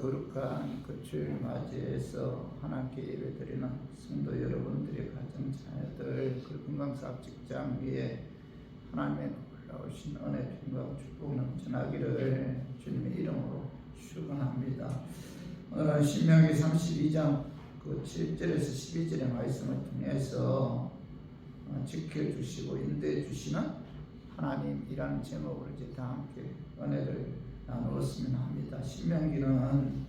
거룩한 그 주일 맞이해서 하나님께 예배드리는 성도 여러분들의 가정 자녀들 그 건강사업 직장 위에 하나님의 놀라우신 은혜 평강 축복 넘쳐나기를 주님의 이름으로 축원합니다. 오늘은 신명기 32장 그 7절에서 12절의 말씀을 통해서 지켜주시고 인도해 주시는 하나님이라는 제목으로 이제 다 함께 은혜를 나누었으면 합니다. 신명기는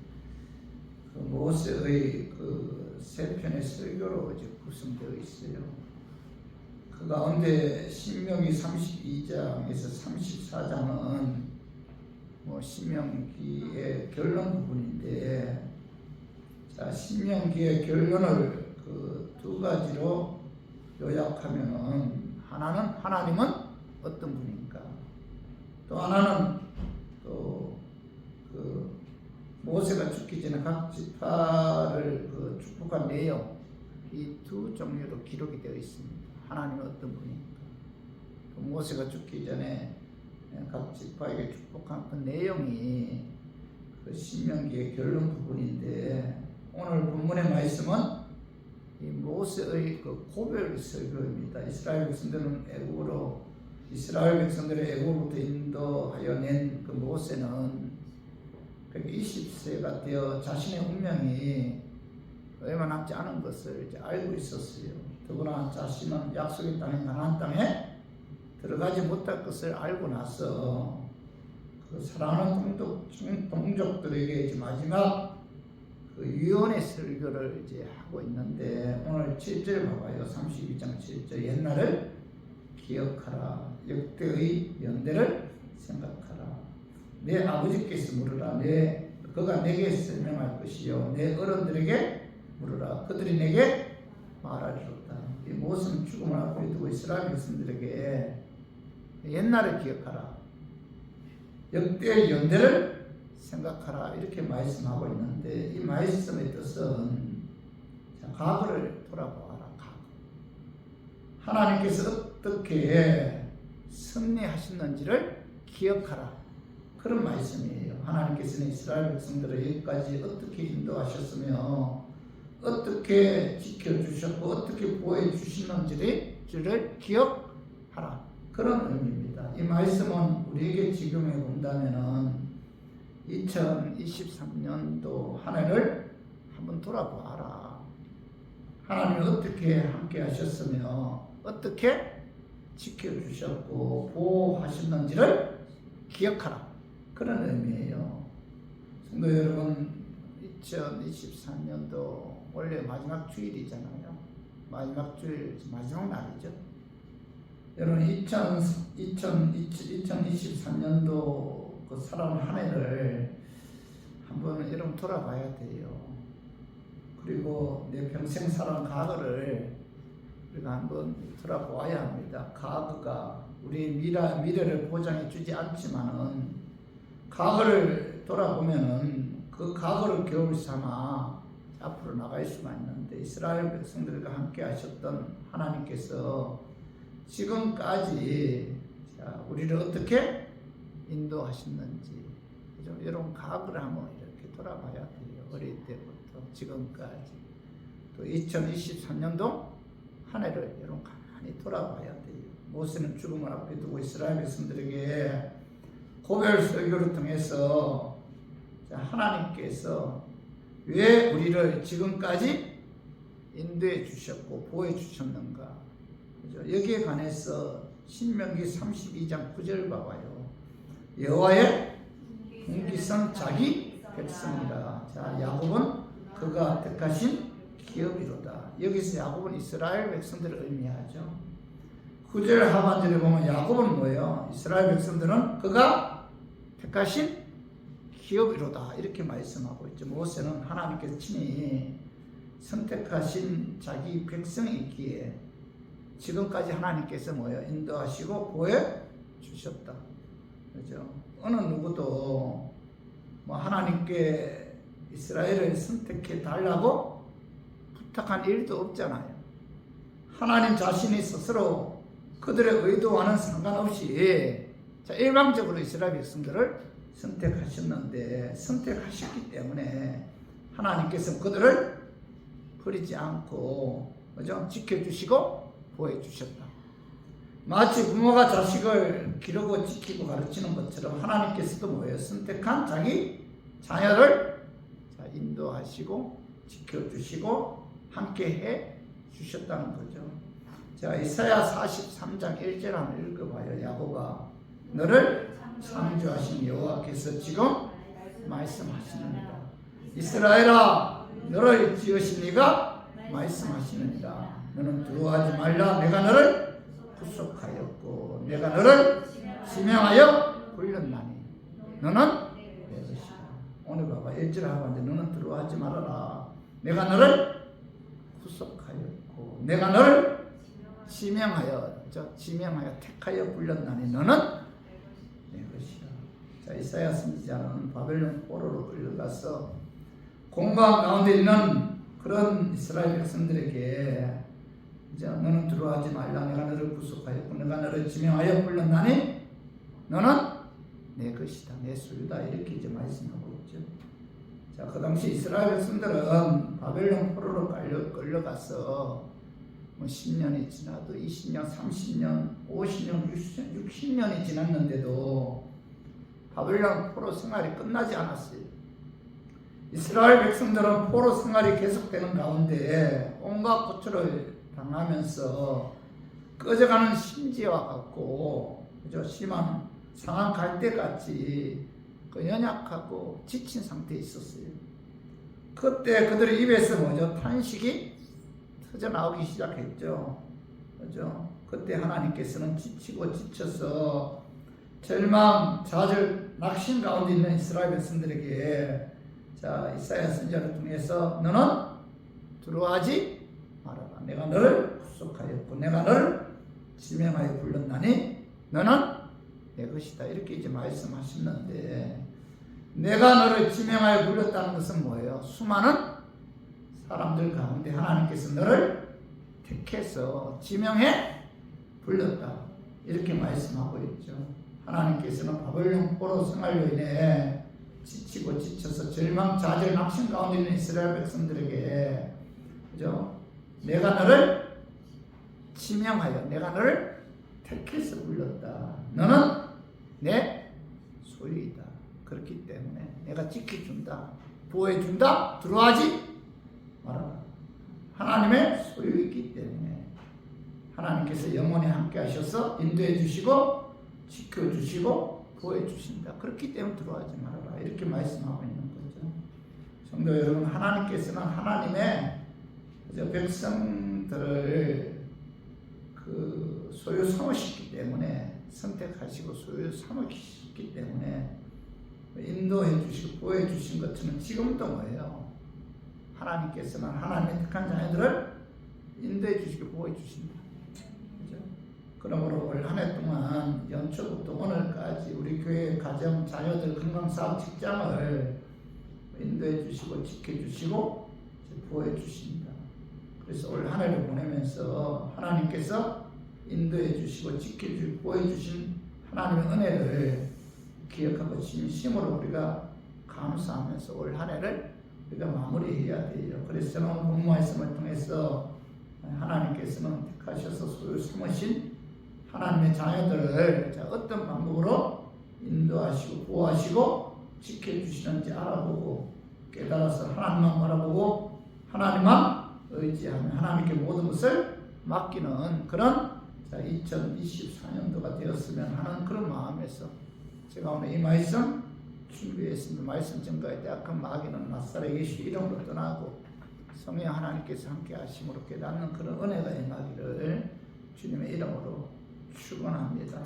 그 모세의 그 세 편의 설교로 이제 구성되어 있어요. 그 가운데 신명기 32장에서 34장은 뭐 신명기의 결론 부분인데, 자, 신명기의 결론을 그 두 가지로 요약하면은, 하나는 하나님은 어떤 분인가, 또 하나는 또 그 모세가 죽기 전에 각 지파를 그 축복한 내용, 이 두 종류로 기록이 되어 있습니다. 하나님은 어떤 분인가, 또 모세가 죽기 전에 각 지파에게 축복한 그 내용이 그 신명기의 결론 부분인데, 오늘 본문의 말씀은 이 모세의 그 고별 설교입니다. 이스라엘 백성들을 애굽으로부터 인도하여 낸 그 모세는 120세가 되어 자신의 운명이 얼마 남지 않은 것을 이제 알고 있었어요. 더구나 자신은 약속의 땅인 가나안 땅에 들어가지 못할 것을 알고 나서 그 사랑하는 동족들에게 이제 마지막 그 유언의 설교를 이제 하고 있는데, 오늘 7절 봐봐요. 32장 7절. 옛날을 기억하라. 역대의 연대를 생각하라. 내 아버지께서 물으라. 그가 내게 설명할 것이요, 내 어른들에게 물으라. 그들이 내게 말하리로다. 이 모세는 죽음을 앞에 두고 이스라엘 백성들에게 옛날을 기억하라, 역대의 연대를 생각하라, 이렇게 말씀하고 있는데, 이 말씀의 뜻은, 자, 과거를 돌아보아라. 과거. 하나님께서 어떻게 승리하셨는지를 기억하라, 그런 말씀이에요. 하나님께서는 이스라엘 백성들을 여기까지 어떻게 인도하셨으며 어떻게 지켜주셨고 어떻게 보호해주시는지를 기억하라, 그런 의미입니다. 이 말씀은 우리에게 적용해 본다면은 2023년도 한 해를 한번 돌아보아라. 하나님이 어떻게 함께 하셨으며 어떻게 지켜주셨고 보호하셨는지를 기억하라, 그런 의미예요. 성도 여러분, 2023년도 원래 마지막 주일이잖아요. 마지막 주일, 마지막 날이죠. 여러분, 2023년도 그 살아온 한 해를 한번 여러분 돌아봐야 돼요. 그리고 내 평생 살아온 과거를 우리가 한번 돌아보아야 합니다. 과거가 우리 미래를 보장해 주지 않지만은, 과거를 돌아보면은 그 과거를 겨울 삼아 앞으로 나갈 수만 있는데, 이스라엘 백성들과 함께 하셨던 하나님께서 지금까지 우리를 어떻게 인도하셨는지, 여러분 과거를 한번 이렇게 돌아봐야 돼요. 어릴 때부터 지금까지. 또 2023년도 한 해를 여러분 가만히 돌아봐야 돼요. 모세는 죽음을 앞에 두고 이스라엘 백성들에게 고별 설교를 통해서 하나님께서 왜 우리를 지금까지 인도해 주셨고 보호해 주셨는가, 그죠? 여기에 관해서 신명기 32장 9절 봐봐요. 여호와의 분깃은 자기 백성이라. 자, 야곱은 그가 택하신 기업이로다. 여기서 야곱은 이스라엘 백성들을 의미하죠. 9절 하반절에 보면 야곱은 뭐예요? 이스라엘 백성들은 그가 택하신 기업이로다, 이렇게 말씀하고 있죠. 모세는 하나님께서 친히 선택하신 자기 백성이기에 지금까지 하나님께서 뭐예요? 인도하시고 보호해 주셨다. 그죠? 어느 누구도 뭐 하나님께 이스라엘을 선택해 달라고 부탁한 일도 없잖아요. 하나님 자신이 스스로 그들의 의도와는 상관없이 일방적으로 이스라엘 백성들을 선택하셨는데 선택하셨기 때문에 하나님께서 그들을 버리지 않고 그죠? 지켜주시고 보호해주셨다. 마치 부모가 자식을 기르고 지키고 가르치는 것처럼 하나님께서도 뭐예요? 선택한 자기 자녀를 인도하시고 지켜주시고 함께해 주셨다는 거죠. 자, 이사야 43장 1절 한번 읽어봐요. 야곱아, 너를 창조하신 여호와께서 지금 말씀하시느니라. 이스라엘아, 너를 지으신 이가 말씀하시느니라. 너는 두려워하지 말라. 내가 너를 구속하였고 내가 너를 지명하여 불렀나니 너는 내 것이다. 오늘 봐봐. 1절 하고 있는데 너는 두려워하지 말아라. 내가 너를 구속하였고 내가 너를 지명하여 택하여 불렀나니 너는 내 것이다. 자, 이사야 선지자는 바벨론 포로로 끌려가서 공방 가운데 있는 그런 이스라엘 백성들에게 너는 두려워하지 말라. 내가 너를 구속하였고 내가 너를 지명하여 불렀나니 너는 내 것이다. 내 소유다. 이렇게 이제 말씀하고 있죠. 자, 그 당시 이스라엘 백성들은 바벨론 포로로 끌려가서 10년이 지나도 20년, 30년, 50년, 60년이 지났는데도 바벨론 포로 생활이 끝나지 않았어요. 이스라엘 백성들은 포로 생활이 계속되는 가운데 온갖 고초를 당하면서 꺼져가는 심지와 같고 그죠? 심한 상한 갈대같이 연약하고 지친 상태에 있었어요. 그때 그들의 입에서 탄식이 터져 나오기 시작했죠. 그죠? 그때 하나님께서는 지치고 지쳐서 절망, 좌절, 낙심 가운데 있는 이스라엘 백성들에게 이사야 선지자를 통해서 너는 두려워하지 말아라. 내가 너를 구속하였고 내가 너를 지명하여 불렀나니 너는 내 것이다. 이렇게 이제 말씀하셨는데 내가 너를 지명하여 불렀다는 것은 뭐예요? 수많은 사람들 가운데 하나님께서 너를 택해서 지명해 불렀다. 이렇게 말씀하고 있죠. 하나님께서는 바벨론 포로 생활로 인해 지치고 지쳐서 절망, 좌절, 낙심 가운데 있는 이스라엘 백성들에게 그죠? 내가 너를 지명하여 내가 너를 택해서 불렀다. 너는 내 소유이다. 그렇기 때문에 내가 지켜준다. 보호해준다. 두려워하지 말아라. 하나님의 소유이기 때문에 하나님께서 영원히 함께 하셔서 인도해 주시고 지켜주시고 보호해 주신다. 그렇기 때문에 두려워하지 말아라. 이렇게 말씀하고 있는 거죠. 성도 여러분, 하나님께서는 하나님의 백성들을 소유 삼으셨기 때문에 선택하시고 소유 삼으셨기 때문에 인도해 주시고 보호해 주신 것처럼 지금도 뭐예요? 하나님께서는 하나님의 택한 자녀들을 인도해 주시고 보호해 주신다. 그죠? 그러므로 올 한 해 동안 연초부터 오늘까지 우리 교회 가정, 자녀들, 건강사업, 직장을 인도해 주시고 지켜주시고 보호해 주신다. 그래서 올 한 해를 보내면서 하나님께서 인도해 주시고 지켜주시고 보호해 주신 하나님의 은혜를 기억하고 진심으로 우리가 감사하면서 올 한 해를 우리가 마무리해야 돼요. 그래서 저는 본문 말씀을 통해서 하나님께서는 택하셔서 소유 삼으신 하나님의 자녀들을 어떤 방법으로 인도하시고 보호하시고 지켜주시는지 알아보고 깨달아서 하나님만 바라보고 하나님만 의지하며 하나님께 모든 것을 맡기는 그런 2024년도가 되었으면 하는 그런 마음에서 제가 오늘 이 말씀 준비했습니다. 말씀 증거에 대학한 마귀는 나사렛 예수 이름으로 떠나고 성령 하나님께서 함께 하심으로 깨닫는 그런 은혜가 임하기를 주님의 이름으로 축원합니다.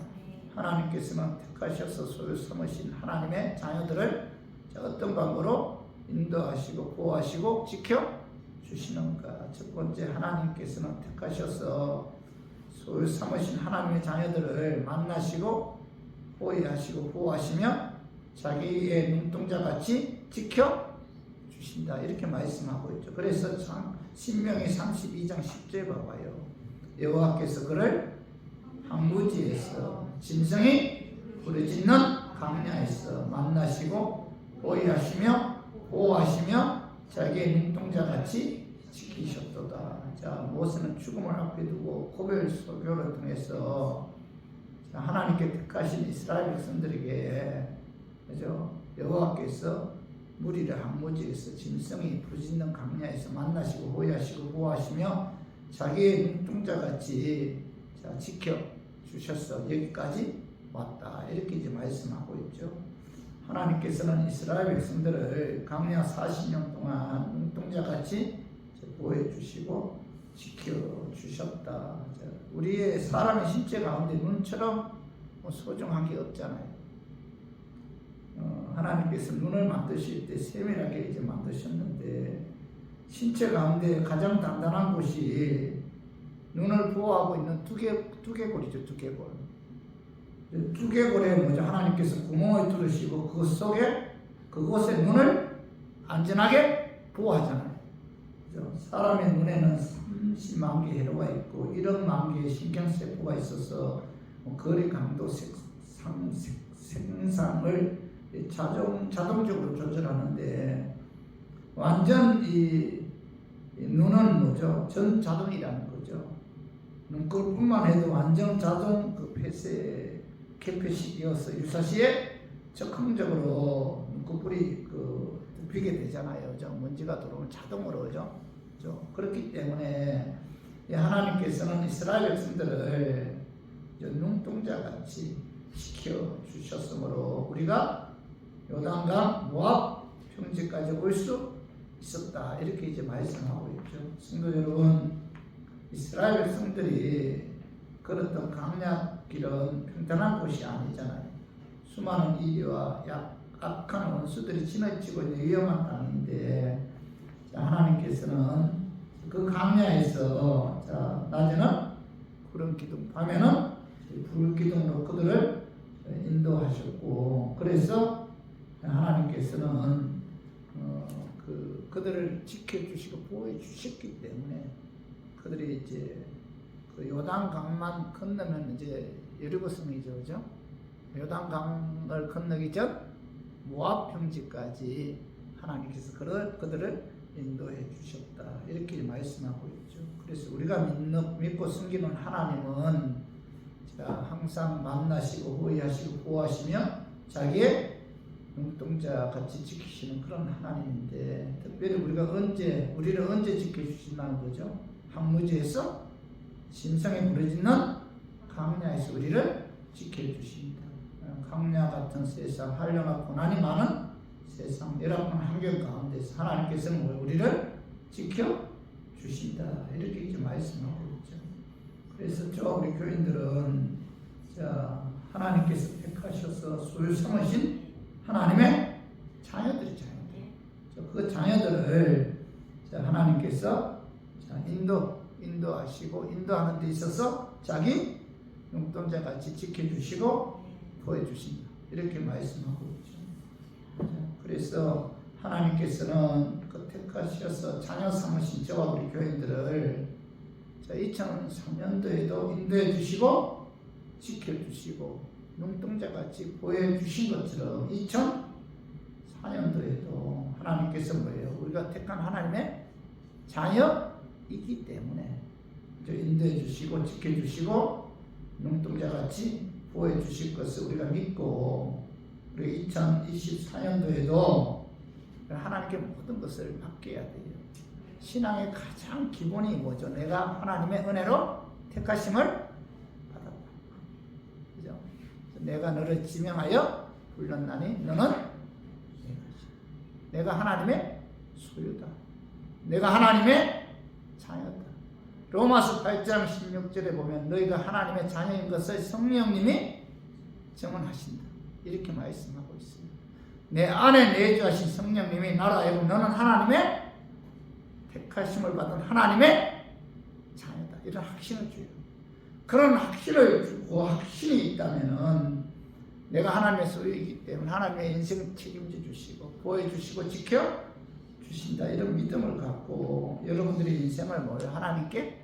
하나님께서는 택하셔서 소유 삼으신 하나님의 자녀들을 어떤 방법으로 인도하시고 보호하시고 지켜주시는가. 첫 번째, 하나님께서는 택하셔서 소유 삼으신 하나님의 자녀들을 만나시고 호의하시고 보호하시며 자기의 눈동자같이 지켜주신다. 이렇게 말씀하고 있죠. 그래서 신명기 32장 10절 봐봐요. 여호와께서 그를 황무지에서 짐승이 부르짖는 강야에서 만나시고 호위하시며 보호하시며 자기의 눈동자같이 지키셨도다. 자, 모세는 죽음을 앞에 두고 고별 소교를 통해서 하나님께 택하신 이스라엘 백성들에게 그죠? 여호와께서 무리를 항무지에서 짐승이 부짖는 강야에서 만나시고 호위하시고 보호하시며 자기의 눈동자같이 지켜 주셨어. 여기까지 왔다. 이렇게 이제 말씀하고 있죠. 하나님께서는 이스라엘 백성들을 강야 40년 동안 눈동자같이 보호해 주시고 지켜 주셨다. 우리의 사람의 신체 가운데 눈처럼 소중한 게 없잖아요. 하나님께서 눈을 만드실 때 세밀하게 이제 만드셨는데 신체 가운데 가장 단단한 곳이 눈을 보호하고 있는 두개골이죠. 두개골. 두개골에 뭐죠? 하나님께서 구멍을 뚫으시고 그 속에 그곳에 눈을 안전하게 보호하잖아요. 그죠? 사람의 눈에는 30만 개의 회로가 있고 1억만 개의 신경세포가 있어서 거리 강도 생상을 자동적으로 조절하는데 완전 이 눈은 뭐죠? 전 자동이라는 거죠. 눈꺼풀뿐만 해도 완전 자동 그 폐쇄 캐패시티여서 유사시에 적극적으로 눈꺼풀이 그 덮이게 되잖아요. 그죠? 먼지가 들어오면 자동으로 그죠? 그렇기 때문에 하나님께서는 이스라엘 백성들을 눈동자같이 지켜 주셨으므로 우리가 요단강 모압 평지까지 올 수 있었다. 이렇게 이제 말씀하고 있죠. 성도 여러분, 이스라엘 백성들이 걸었던 강약 길은 평탄한 곳이 아니잖아요. 수많은 이리와 악한 원수들이 지나치고 있는 위험한 땅인데 하나님께서는 그 강야에서 낮에는 구름 기둥, 밤에는 불 기둥으로 그들을 인도하셨고 그래서 하나님께서는 그들을 지켜주시고 보호해 주셨기 때문에 그들이 이제 그 요단강만 건너면 이제 여리고성이죠, 그죠? 요단강을 건너기 전 모압 평지까지 하나님께서 그들을 인도해 주셨다. 이렇게 말씀하고 있죠. 그래서 우리가 믿고 숨기는 하나님은 항상 만나시고 호위하시고 보호하시며 자기의 눈동자 같이 지키시는 그런 하나님인데 특별히 우리를 언제 지켜주신다는 거죠? 항무지에서 심성에 부르짖는 강야에서 우리를 지켜주십니다. 강야 같은 세상, 한량과 고난이 많은 세상, 열악한 환경 가운데서 하나님께서는 우리를 지켜주신다. 이렇게 이제 말씀하고 있죠. 그래서 우리 교인들은 하나님께서 택하셔서 소유 삼으신 하나님의 자녀들이죠. 그 자녀들을 하나님께서 인도하시고 인도하는 데 있어서 자기 눈동자같이 지켜주시고 보여주신다. 이렇게 말씀하고 있죠. 그래서 하나님께서는 그 택하셔서 자녀 삼으신 저와 우리 교인들을 2003년도에도 인도해 주시고 지켜주시고 눈동자같이 보여주신 것처럼 2004년도에도 하나님께서 뭐예요? 우리가 택한 하나님의 자녀이기 때문에 인도해 주시고 지켜주시고 눈동자같이 보여주실 것을 우리가 믿고 우리 2024년도에도 하나님께 모든 것을 맡겨야 돼요. 신앙의 가장 기본이 뭐죠? 내가 하나님의 은혜로 택하심을 받았다. 그죠? 내가 너를 지명하여 불렀나니 너는 내가 하나님의 소유다. 내가 하나님의 자녀다. 로마서 8장 16절에 보면 너희가 하나님의 자녀인 것을 성령님이 증언하신다. 이렇게 말씀하고 있습니다. 내 안에 내주하신 성령님이 나로 하여금 너는 하나님의 택하심을 받은 하나님의 자녀다. 이런 확신을 줘요. 그런 확신을 주고 확신이 있다면은 내가 하나님의 소유이기 때문에 하나님의 인생을 책임져 주시고 보여주시고 지켜 주신다. 이런 믿음을 갖고 여러분들의 인생을 하나님께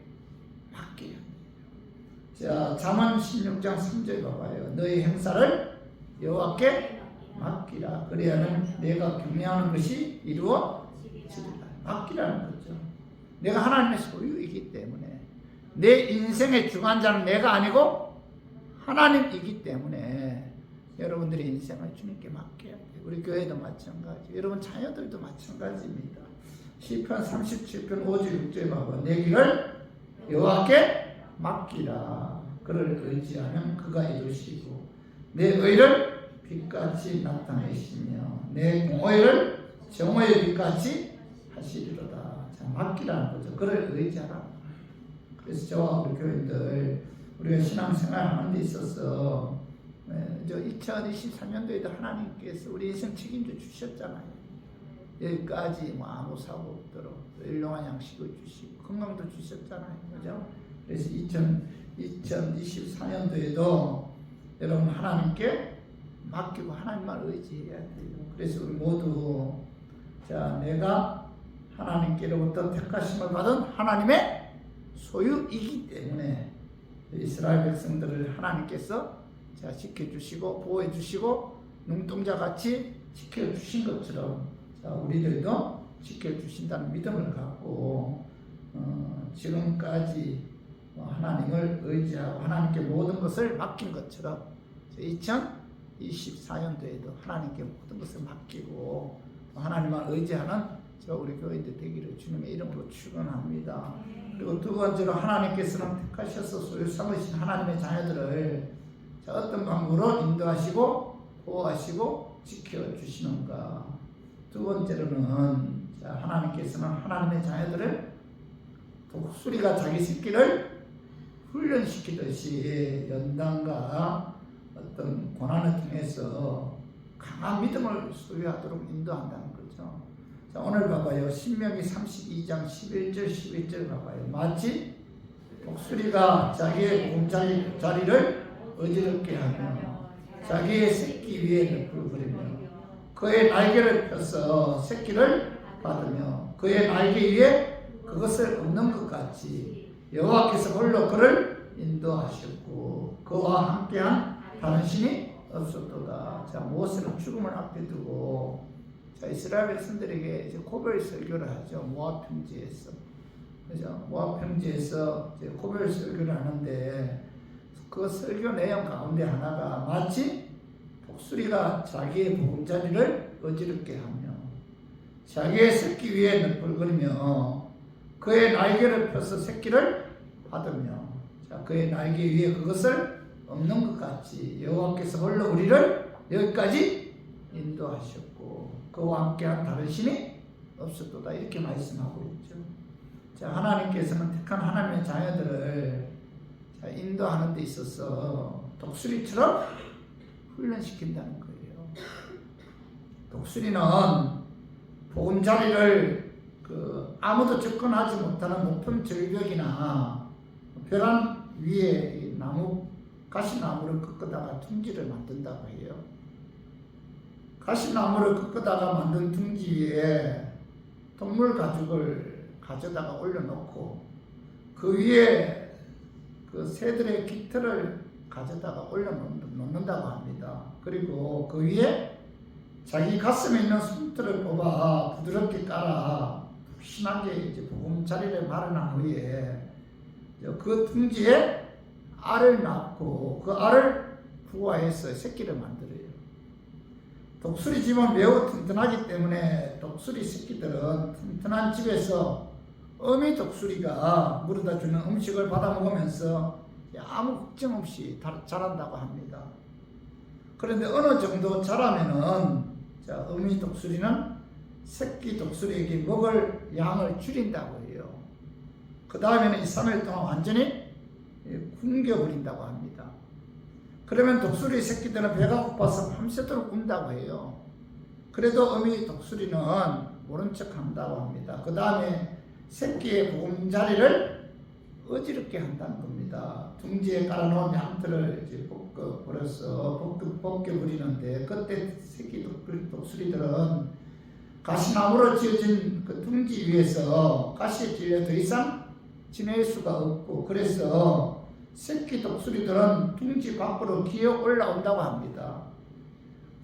맡겨요. 자, 잠언 16장 3절 봐봐요. 너의 행사를 여호와께 맡기라. 그래야는 내가 경외하는 것이 이루어지리라. 맡기라는 거죠. 내가 하나님의 소유이기 때문에 내 인생의 주관자는 내가 아니고 하나님이기 때문에 여러분들의 인생을 주님께 맡겨야 돼요. 우리 교회도 마찬가지, 여러분 자녀들도 마찬가지입니다. 시편 37편 5절 6절에 봐봐. 내 길을 여호와께 맡기라. 그를 의지하면 그가 이루시고 내 의를 빛같이 나타내시며 내 공의를 정오의 빛같이 하시리로다. 자, 맡기라는 거죠. 그를 의지하라. 그래서 저와 우리 교인들 우리가 신앙생활 하는 데 있어서 저 2024년도에도 하나님께서 우리 인생 책임져 주셨잖아요. 여기까지 뭐 아무 사고 없도록 일용한 양식을 주시고 건강도 주셨잖아요. 그죠? 그래서 2024년도에도 여러분 하나님께 맡기고 하나님만 의지해야 돼요. 그래서 우리 모두 자, 내가 하나님께로부터 택하심을 받은 하나님의 소유이기 때문에 이스라엘 백성들을 하나님께서 자, 지켜주시고 보호해주시고 눈동자같이 지켜주신 것처럼 자, 우리들도 지켜주신다는 믿음을 갖고 지금까지 하나님을 의지하고 하나님께 모든 것을 맡긴 것처럼 2024년도에도 하나님께 모든 것을 맡기고 하나님만 의지하는 우리 교인들 되기를 주님의 이름으로 축원합니다. 그리고 두 번째로 하나님께서는 택하셔서 소유 삼으신 하나님의 자녀들을 어떤 방법으로 인도하시고 보호하시고 지켜주시는가. 두 번째로는 하나님께서는 하나님의 자녀들을 독수리가 자기 새끼를 훈련시키듯이 연단과 어떤 고난을 통해서 강한 믿음을 소유하도록 인도한다는 거죠. 자, 오늘 봐봐요. 신명기 32장 11절 11절 봐봐요. 마치 독수리가 자기의 몸자리를 어지럽게 하며 자기의 새끼 위에 늪을 부리며 그의 날개를 펴서 새끼를 받으며 그의 날개 위에 그것을 얻는 것 같이 여호와께서 홀로 그를 인도하셨고 그와 함께한 다른 신이 없었도다. 자, 모세는 죽음을 앞에 두고 자, 이스라엘 백성들에게 이제 고별 설교를 하죠. 모압 평지에서. 그죠? 모압 평지에서 이제 고별 설교를 하는데 그 설교 내용 가운데 하나가 마치 독수리가 자기의 보금자리를 어지럽게 하며 자기의 새끼 위에 널불거리며 그의 날개를 펴서 새끼를 받으며 자, 그의 날개 위에 그것을 없는 것 같이 여호와께서 홀로 우리를 여기까지 인도하셨고 그와 함께한 다른 신이 없었도다. 이렇게 말씀하고 있죠. 자, 하나님께서는 택한 하나님의 자녀들을 자, 인도하는 데 있어서 독수리처럼 훈련시킨다는 거예요. 독수리는 보금자리를 아무도 접근하지 못하는 높은 절벽이나 벼랑 위에 가시나무를 꺾다가 둥지를 만든다고 해요. 가시나무를 꺾다가 만든 둥지 위에 동물 가죽을 가져다가 올려놓고 그 위에 그 새들의 깃털을 가져다가 올려놓는다고 합니다. 그리고 그 위에 자기 가슴에 있는 솜털을 뽑아 부드럽게 깔아 푹신하게 이제 보금자리를 마련한 후에 그 둥지에 알을 낳고 그 알을 부화해서 새끼를 만들어요. 독수리 집은 매우 튼튼하기 때문에 독수리 새끼들은 튼튼한 집에서 어미 독수리가 물어다 주는 음식을 받아 먹으면서 아무 걱정 없이 자란다고 합니다. 그런데 어느 정도 자라면은 어미 독수리는 새끼 독수리에게 먹을 양을 줄인다고 해요. 그 다음에는 2-3일 동안 완전히 굶겨버린다고 합니다. 그러면 독수리 새끼들은 배가 고파서 밤새도록 굶다고 해요. 그래도 어미 독수리는 모른 척 한다고 합니다. 그 다음에 새끼의 보금자리를 어지럽게 한다는 겁니다. 둥지에 깔아놓은 양털을 이제 벗겨버리는데 그때 새끼 독수리들은 가시나무로 지어진 그 둥지 위에서 가시에 찔려 더 이상 지낼 수가 없고 그래서 새끼 독수리들은 둥지 밖으로 기어 올라온다고 합니다.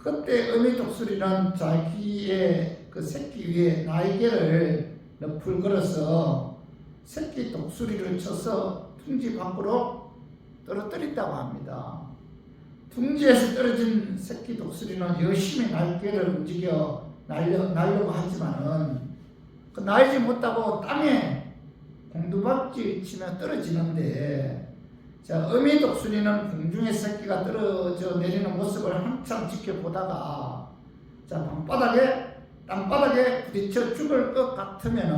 그때 어미 독수리는 자기의 그 새끼 위에 날개를 널풀 걸어서 새끼 독수리를 쳐서 둥지 밖으로 떨어뜨린다고 합니다. 둥지에서 떨어진 새끼 독수리는 열심히 날개를 움직여 날려고 하지만은 그 날지 못하고 땅에 공두박질 치며 떨어지는데, 자, 어미 독수리는 공중에 새끼가 떨어져 내리는 모습을 한참 지켜보다가, 자, 땅바닥에 부딪혀 죽을 것 같으면은,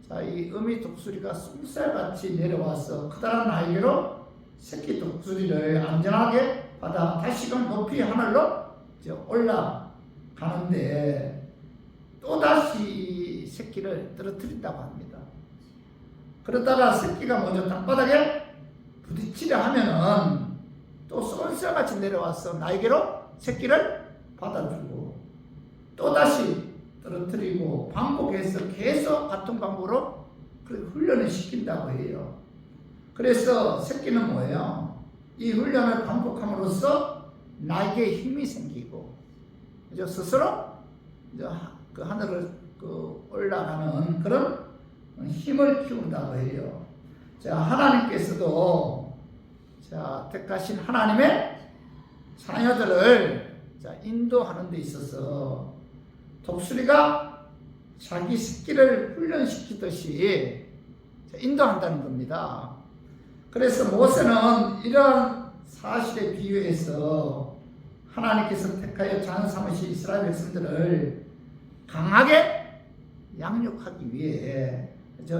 자, 이 어미 독수리가 쏜살같이 내려와서 커다란 날개로 새끼 독수리를 안전하게 받아 다시금 높이 하늘로 올라가는데, 또다시 새끼를 떨어뜨린다고 합니다. 그러다가 새끼가 먼저 땅바닥에 부딪히려 하면은 또 쏜살같이 내려와서 날개로 새끼를 받아주고 또다시 떨어뜨리고 반복해서 계속 같은 방법으로 훈련을 시킨다고 해요. 그래서 새끼는 뭐예요? 이 훈련을 반복함으로써 날개에 힘이 생기고 스스로 그 하늘을 올라가는 그런 힘을 키운다고 해요. 자, 하나님께서도 택하신 하나님의 자녀들을 인도하는 데 있어서 독수리가 자기 새끼를 훈련시키듯이 인도한다는 겁니다. 그래서 모세는 이러한 사실에 비유해서 하나님께서 택하여 자녀 삼으신 이스라엘 백성들을 강하게 양육하기 위해,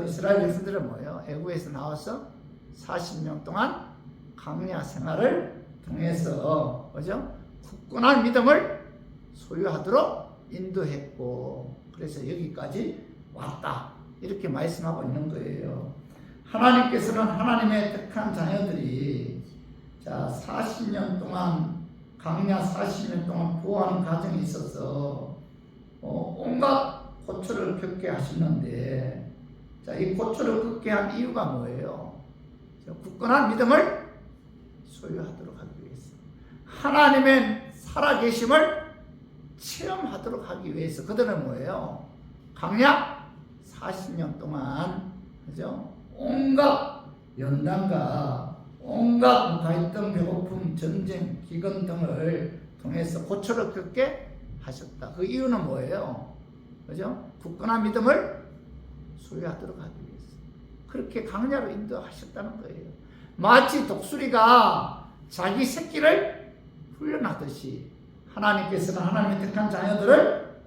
이스라엘 백성들은 뭐예요? 애국에서 나와서 40년 동안 광야 생활을 통해서 굳건한 믿음을 소유하도록 인도했고, 그래서 여기까지 왔다, 이렇게 말씀하고 있는 거예요. 하나님께서는 하나님의 택한 자녀들이 40년 동안 광야 40년 동안 구호하는 과정에 있어서 온갖 고초를 겪게 하시는데, 이 고초를 겪게 한 이유가 뭐예요? 굳건한 믿음을 소유하도록 하기 위해서, 하나님의 살아계심을 체험하도록 하기 위해서 그들은 뭐예요? 광야 40년 동안 온갖 연단과 온갖 갈등, 배고픔, 전쟁, 기근 등을 통해서 고초를 겪게 하셨다. 그 이유는 뭐예요? 굳건한 믿음을 소유하도록 하기 위해서 그렇게 광야로 인도하셨다는 거예요. 마치 독수리가 자기 새끼를 훈련하듯이 하나님께서는 하나님의 택한 자녀들을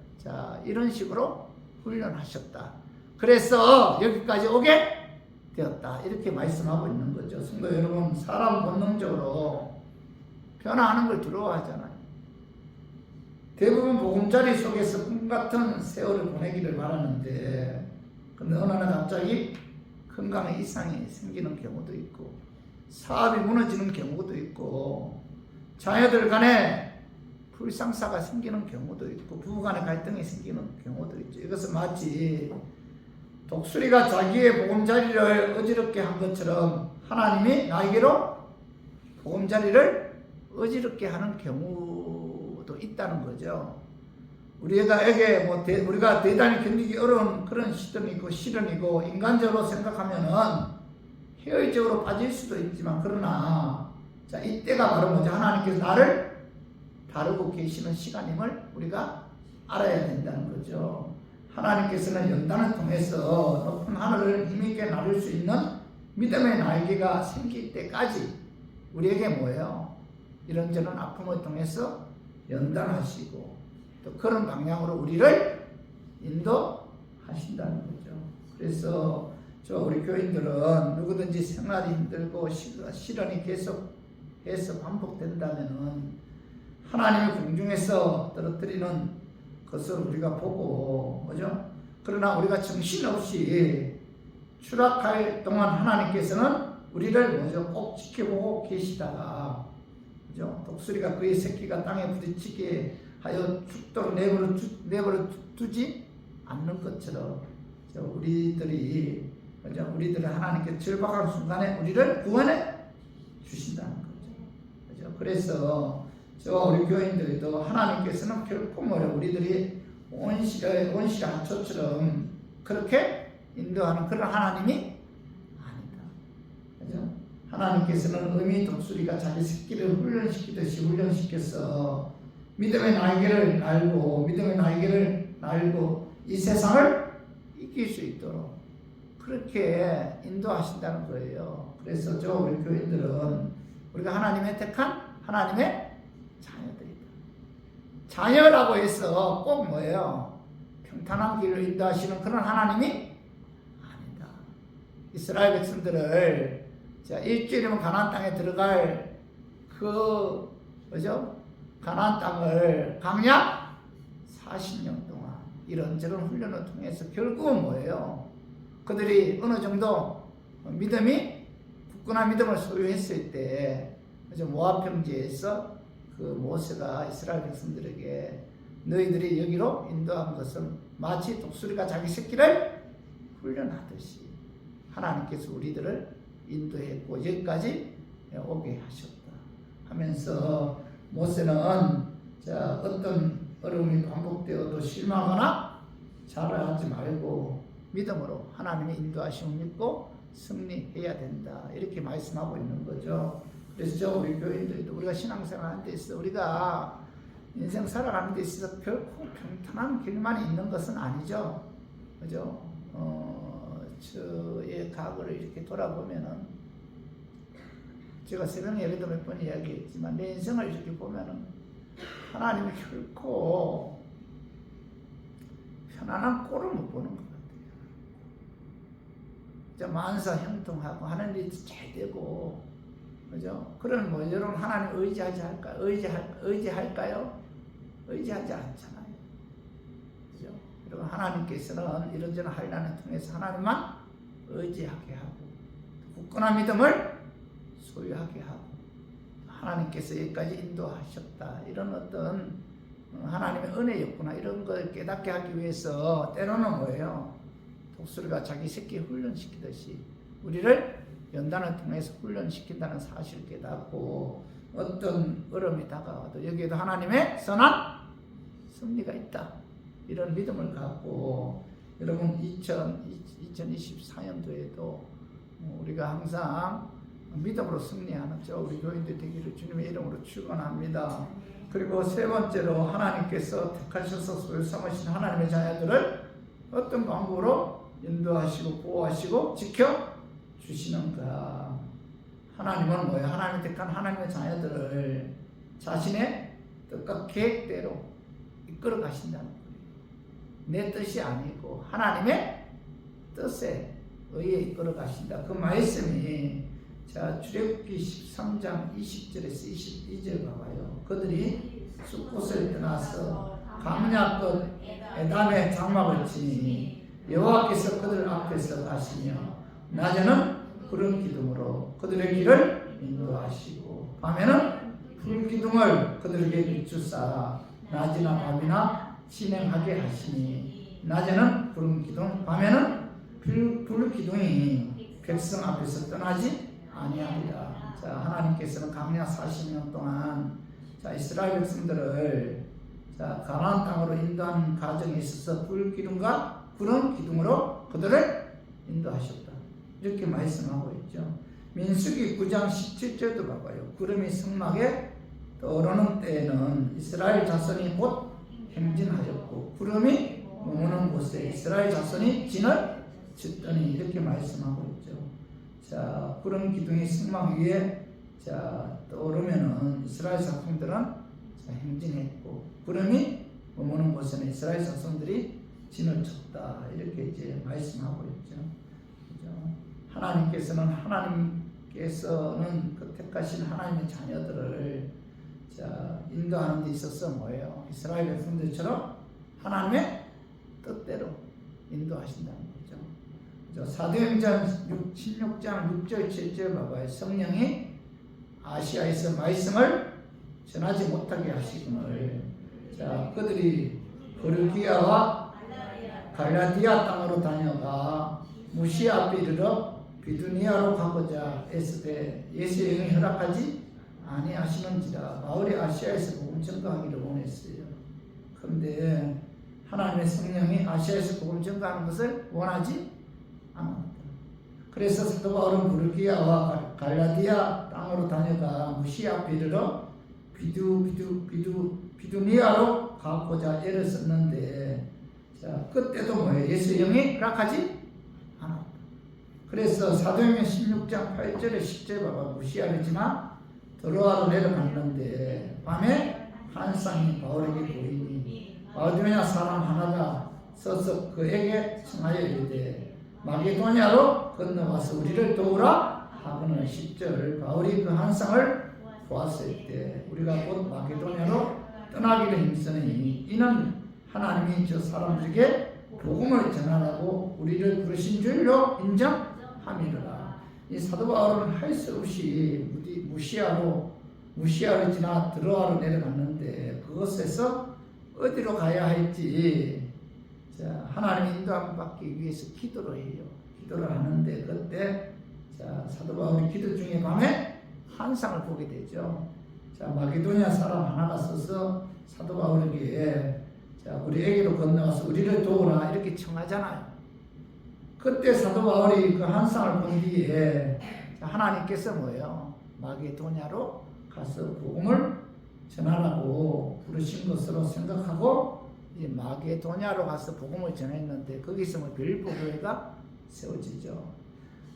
이런 식으로 훈련하셨다. 그래서 여기까지 오게 되었다, 이렇게 말씀하고 있는 거죠. 성도 여러분, 사람 본능적으로 변화하는 걸 두려워하잖아요. 대부분 보금자리 속에서 꿈같은 세월을 보내기를 바라는데, 근데 어느 날 갑자기 건강에 이상이 생기는 경우도 있고, 사업이 무너지는 경우도 있고, 자녀들 간에 불상사가 생기는 경우도 있고, 부부 간에 갈등이 생기는 경우도 있죠. 이것은 마치 독수리가 자기의 보금자리를 어지럽게 한 것처럼 하나님이 나에게로 보금자리를 어지럽게 하는 경우도 있다는 거죠. 우리가 대단히 견디기 어려운 그런 시련이고 인간적으로 생각하면은 해열적으로 빠질 수도 있지만, 그러나 이때가 바로 하나님께서 나를 다루고 계시는 시간임을 우리가 알아야 된다는 거죠. 하나님께서는 연단을 통해서 높은 하늘을 힘있게 나를 수 있는 믿음의 날개가 생길 때까지 우리에게 뭐예요? 이런저런 아픔을 통해서 연단하시고 또 그런 방향으로 우리를 인도하신다는 거죠. 그래서 우리 교인들은 누구든지 생활이 힘들고 시련이 계속해서 반복된다면은 하나님이 공중에서 떨어뜨리는 것을 우리가 보고, 그러나 우리가 정신없이 추락할 동안 하나님께서는 우리를 꼭 지켜보고 계시다가, 독수리가 그의 새끼가 땅에 부딪히게 하여 죽도록 내버려 두지 않는 것처럼, 우리들을 하나님께 절박한 순간에 우리를 구원해 주신다는 거죠. 그래서 우리 교인들도 하나님께서는 결코 우리들이 온실의 한초처럼 그렇게 인도하는 그런 하나님이 아니다. 그죠? 하나님께서는 어미 독수리가 자기 새끼를 훈련시키듯이 훈련시켜서 믿음의 날개를 날고 이 세상을 이길 수 있도록 그렇게 인도하신다는 거예요. 그래서 우리 교인들은 우리가 하나님의 택한 하나님의 자녀들이다. 자녀라고 해서 꼭 평탄한 길을 인도하시는 그런 하나님이 아니다. 이스라엘 백성들을 일주일이면 가나안 땅에 들어갈 가나안 땅을 강약 40년 동안 이런저런 훈련을 통해서 결국은 그들이 어느 정도 믿음이 굳건한 믿음을 소유했을 때 모압 평지에서 모세가 이스라엘 백성들에게 너희들이 여기로 인도한 것은 마치 독수리가 자기 새끼를 훈련하듯이 하나님께서 우리들을 인도했고 여기까지 오게 하셨다 하면서 모세는 어떤 어려움이 반복되어도 실망하거나 자랑하지 말고 믿음으로 하나님의 인도하심을 믿고 승리해야 된다 이렇게 말씀하고 있는 거죠. 그래서 우리 교인들도 우리가 신앙생활하는 데 있어서 우리가 인생 살아가는 데 있어서 결코 평탄한 길만 있는 것은 아니죠. 그죠? 저의 과거를 이렇게 돌아보면은 제가 새벽 예배도 몇 번 이야기했지만 내 인생을 이렇게 보면은 하나님이 결코 편안한 꼴을 못 보는 것 같아요. 만사 형통하고 하는 일이 잘 되고 그죠? 그런 여러분 하나님 의지하지 할까요? 의지할까요? 의지하지 않잖아요. 그죠? 그리고 하나님께서는 이런저런 환난을 통해서 하나님만 의지하게 하고 굳건한 믿음을 소유하게 하고 하나님께서 여기까지 인도하셨다. 이런 어떤 하나님의 은혜였구나. 이런 걸 깨닫게 하기 위해서 때로는 독수리가 자기 새끼 훈련시키듯이 우리를 연단을 통해서 훈련시킨다는 사실을 깨닫고 어떤 어려움이 다가와도 여기에도 하나님의 선한 승리가 있다. 이런 믿음을 갖고 여러분 2024년도에도 우리가 항상 믿음으로 승리하는 우리 교인들 되기를 주님의 이름으로 축원합니다. 그리고 세 번째로 하나님께서 택하셔서 소유 삼으신 하나님의 자녀들을 어떤 방법으로 인도하시고 보호하시고 지켜주시는가. 하나님은 하나님이 택한 하나님의 자녀들을 자신의 뜻과 계획대로 이끌어 가신다는 거예요. 내 뜻이 아니고 하나님의 뜻에 의해 이끌어 가신다. 그 말씀이 출애굽기 13장 20절에서 22절 봐봐요. 그들이 숲곳을 떠나서 감냐 끝 에담의 장막을 치니 여호와께서 그들 앞에서 가시며 낮에는 구름 기둥으로 그들의 길을 인도하시고 밤에는 불 기둥을 그들에게 비추사 낮이나 밤이나 진행하게 하시니 낮에는 구름 기둥 밤에는 불 기둥이 백성 앞에서 떠나지 아니하리라. 하나님께서는 강약 40년 동안 이스라엘 백성들을 가나안 땅으로 인도하는 과정에 있어서 불 기둥과 구름 기둥으로 그들을 인도하셨다. 이렇게 말씀하고 있죠. 민수기 9장 17절도 봐봐요. 구름이 성막에 떠오르는 때에는 이스라엘 자손이 곧 행진하였고 구름이 머무는 곳에 이스라엘 자손이 진을 짓더니 이렇게 말씀하고 있죠. 구름 기둥이 성막 위에 떠오르면은 이스라엘 자손들은 행진했고 구름이 머무는 곳에는 이스라엘 자손들이 진을 쳤다. 이렇게 이제 말씀하고 있죠. 그죠? 하나님께서는 그 택하신 하나님의 자녀들을 인도하는 데 있어서 이스라엘 백성들처럼 하나님의 뜻대로 인도하신다는 거죠. 사도행전 16장 6절 7절 봐봐요. 성령이 아시아에서 말씀을 전하지 못하게 하시거늘 그들이 브르기아와 갈라디아 땅으로 다녀가 무시아 앞에 이르러 비두니아로 가고자 애쓰되 예수 여행이 허락하지 아니하시는지라. 바울이 아시아에서 복음 전가하기를 원했어요. 그런데 하나님의 성령이 아시아에서 복음 전가하는 것을 원하지 않았다. 그래서 사도 바울은 부르기아와 갈라디아 땅으로 다녀가 무시아 앞에 이르러 비두니아로 가고자 애를 썼는데, 자, 그때도 뭐예요? 예수의 영이 허락하지 않았다. 그래서 사도행전 16장 8절에 10절 봐봐. 무시아를 지나 드로아로 내려갔는데 밤에 한 쌍이 바울에게 보이니 마게도냐 사람 하나가 서서 그에게 청하여 이르되 마게도냐로 건너와서 우리를 도우라 하고는 10절. 바울이 그 한 쌍을 보았을 때 우리가 곧 마게도냐로 떠나기를 힘쓰니 이는 하나님이 저 사람들에게 복음을 전하라고 우리를 부르신 줄로 인정함이로라. 이 사도 바울은 할 수 없이 무시아를 지나 드로아로 내려갔는데 그것에서 어디로 가야 할지, 자, 하나님의 인도함을 받기 위해서 기도를 해요. 기도를 하는데 그때, 자, 사도 바울이 기도 중에 밤에 환상을 보게 되죠. 자, 마게도냐 사람 하나가 서서 사도 바울에게, 자, 우리에게로 건너와서 우리를 도우라 이렇게 청하잖아요. 그때 사도 바울이 그 환상을 본 뒤에, 자, 하나님께서 뭐예요? 마게도냐로 가서 복음을 전하라고 부르신 것으로 생각하고 이제 마게도냐로 가서 복음을 전했는데 거기서 뭐 빌립보 교회가 세워지죠.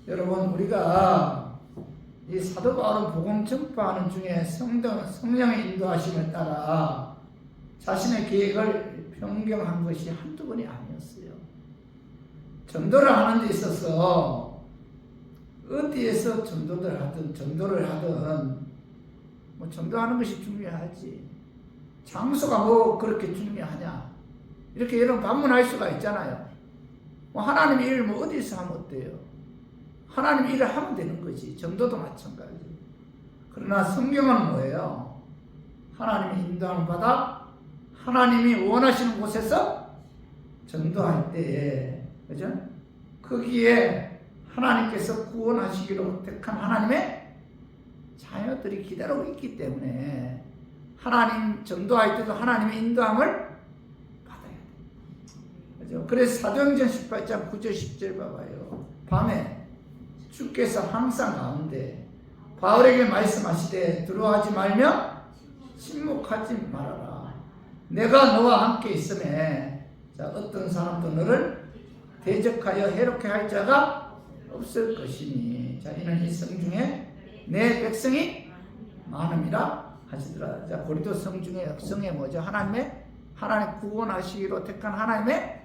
여러분, 우리가 이 사도 바울은 복음 전파하는 중에 성령의 인도하심을 따라 자신의 계획을 변경한 것이 한두 번이 아니었어요. 전도를 하는 데 있어서 어디에서 전도를 하든 뭐 전도하는 것이 중요하지, 장소가 뭐 그렇게 중요하냐, 이렇게 여러분 반문할 수가 있잖아요. 뭐 하나님 일을 뭐 어디서 하면 어때요? 하나님 일을 하면 되는 거지. 전도도 마찬가지. 그러나 성경은 뭐예요? 하나님의 인도함을 받아 하나님이 원하시는 곳에서 전도할 때에, 그죠? 거기에 하나님께서 구원하시기로 택한 하나님의 자녀들이 기다리고 있기 때문에 하나님 전도할 때도 하나님의 인도함을 받아야 돼요. 그죠? 그래서 사도행전 18장 9절 10절 봐봐요. 밤에 주께서 항상 가운데 바울에게 말씀하시되 두려워하지 말며 침묵하지 말아라. 내가 너와 함께 있음에, 자, 어떤 사람도 너를 대적하여 해롭게 할 자가 없을 것이니, 자, 이는 이 성중에 내 백성이 많음이라 하시더라. 자, 고린도 성에 뭐죠? 하나님 구원하시기로 택한 하나님의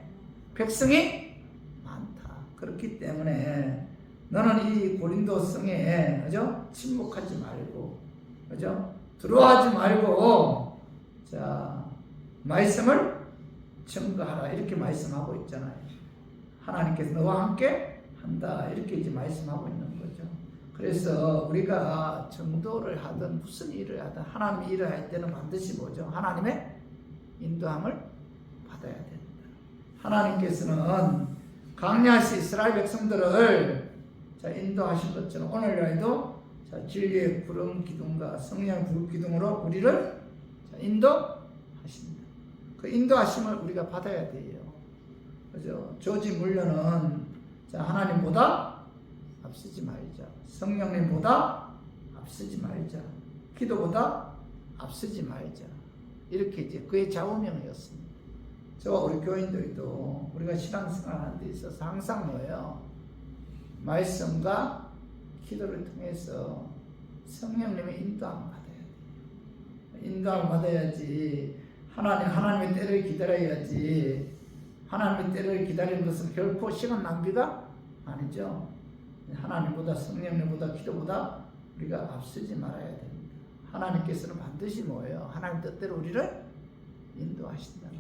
백성이 많다. 그렇기 때문에 너는 이 고린도 성에, 그죠? 침묵하지 말고, 그죠? 들어와지 말고, 자, 말씀을 증거하라 이렇게 말씀하고 있잖아요. 하나님께서 너와 함께 한다 이렇게 이제 말씀하고 있는 거죠. 그래서 우리가 전도를 하든 무슨 일을 하든 하나님의 일을 할 때는 반드시 뭐죠? 하나님의 인도함을 받아야 된다. 하나님께서는 강야시 이스라엘 백성들을, 자, 인도하신 것처럼 오늘날도, 자, 진리의 구름 기둥과 성령의 불 기둥으로 우리를, 자, 인도하십니다. 그 인도하심을 우리가 받아야 돼요. 그죠? 조지 물려는, 자, 하나님보다 앞서지 말자. 성령님보다 앞서지 말자. 기도보다 앞서지 말자. 이렇게 이제 그의 좌우명이었습니다. 저와 우리 교인들도 우리가 신앙생활하는 데 있어서 항상 뭐예요? 말씀과 기도를 통해서 성령님의 인도함을 받아야 돼요. 인도함을 받아야지. 하나님의 때를 기다려야지. 하나님의 때를 기다리는 것은 결코 시간 낭비가 아니죠. 하나님보다, 성령님보다, 기도보다 우리가 앞서지 말아야 됩니다. 하나님께서는 반드시 뭐예요? 하나님 뜻대로 우리를 인도하신다는,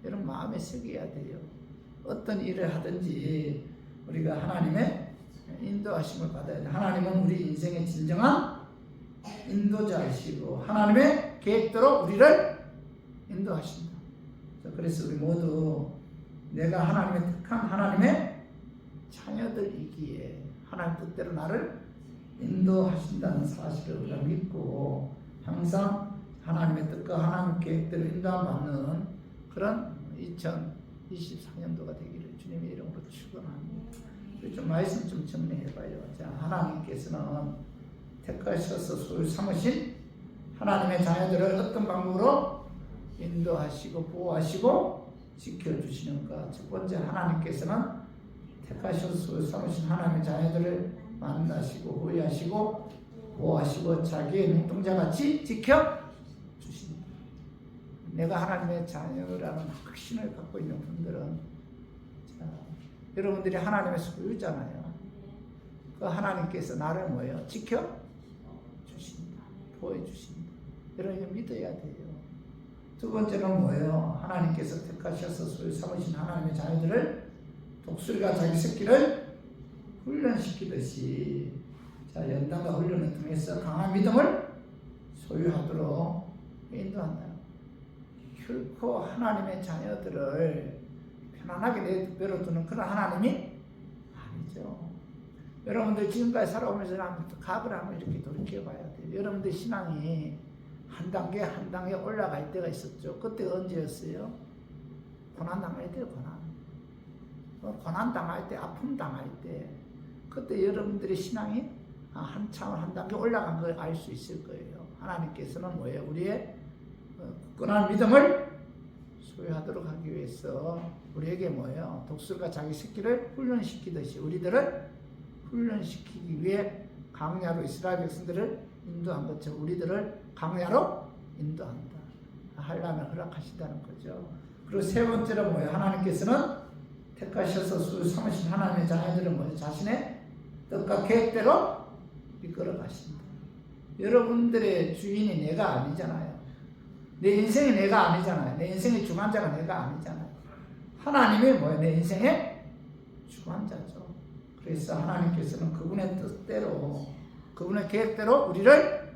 여러분 마음에 새겨야 돼요. 어떤 일을 하든지 우리가 하나님의 인도하심을 받아야 돼요. 하나님은 우리 인생의 진정한 인도자이시고 하나님의 계획대로 우리를 인도하신다. 그래서 우리 모두 내가 하나님의 택한 하나님의 자녀들이기에 하나님 뜻대로 나를 인도하신다는 사실을 우리가 믿고 항상 하나님의 뜻과 하나님의 계획대로 인도받는 그런 2024년도가 되기를 주님의 이름으로 축원합니다. 좀 말씀 좀 정리해봐요. 자, 하나님께서는 택하셔서 소유 삼으신 하나님의 자녀들을 어떤 방법으로 인도하시고 보호하시고 지켜주시는가? 첫 번째, 하나님께서는 택하셔서 소유 삼으신 하나님의 자녀들을 만나시고 호위하시고 보호하시고 자기의 눈동자같이 지켜주신다. 내가 하나님의 자녀라는 확신을 갖고 있는 분들은, 자, 여러분들이 하나님의 소유잖아요. 그 하나님께서 나를 뭐예요? 지켜주신다. 보호해주신다. 여러분 이거 믿어야 돼요. 두 번째는 뭐예요? 하나님께서 택하셔서 소유 삼으신 하나님의 자녀들을 독수리가 자기 새끼를 훈련시키듯이, 자, 연단과 훈련을 통해서 강한 믿음을 소유하도록 인도한다. 결코 하나님의 자녀들을 편안하게 내버려두는 그런 하나님이 아니죠. 여러분들 지금까지 살아오면서 각을 한번 이렇게 돌이켜봐야 돼요. 여러분들 신앙이 한 단계 한 단계 올라갈 때가 있었죠. 그때 언제였어요? 고난 당할 때, 고난 당할 때, 아픔 당할 때, 그때 여러분들의 신앙이 한참 한 단계 올라간 걸 알 수 있을 거예요. 하나님께서는 뭐예요? 우리의 굳건한 믿음을 소유하도록 하기 위해서 우리에게 뭐예요? 독수리가 자기 새끼를 훈련시키듯이 우리들을 훈련시키기 위해 광야로 이스라엘 백성들을 인도한 것처럼 우리들을 광야로 인도한다. 하려면 허락하신다는 거죠. 그리고 세 번째로 뭐예요? 하나님께서는 택하셔서 소유 삼으신 하나님의 자녀들은 뭐예요? 자신의 뜻과 계획대로 이끌어 가신다. 여러분들의 주인이 내가 아니잖아요. 내 인생이 내가 아니잖아요. 내 인생의 주관자가 내가 아니잖아요. 하나님이 뭐예요? 내 인생의 주관자죠. 그래서 하나님께서는 그분의 뜻대로, 그분의 계획대로 우리를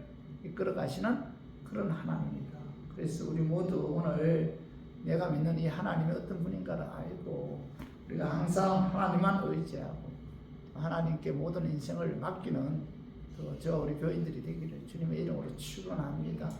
이끌어 가시는 그런 하나님입니다. 그래서 우리 모두 오늘 내가 믿는 이 하나님이 어떤 분인가를 알고 우리가 항상 하나님만 의지하고 하나님께 모든 인생을 맡기는 저 우리 교인들이 되기를 주님의 이름으로 축원합니다.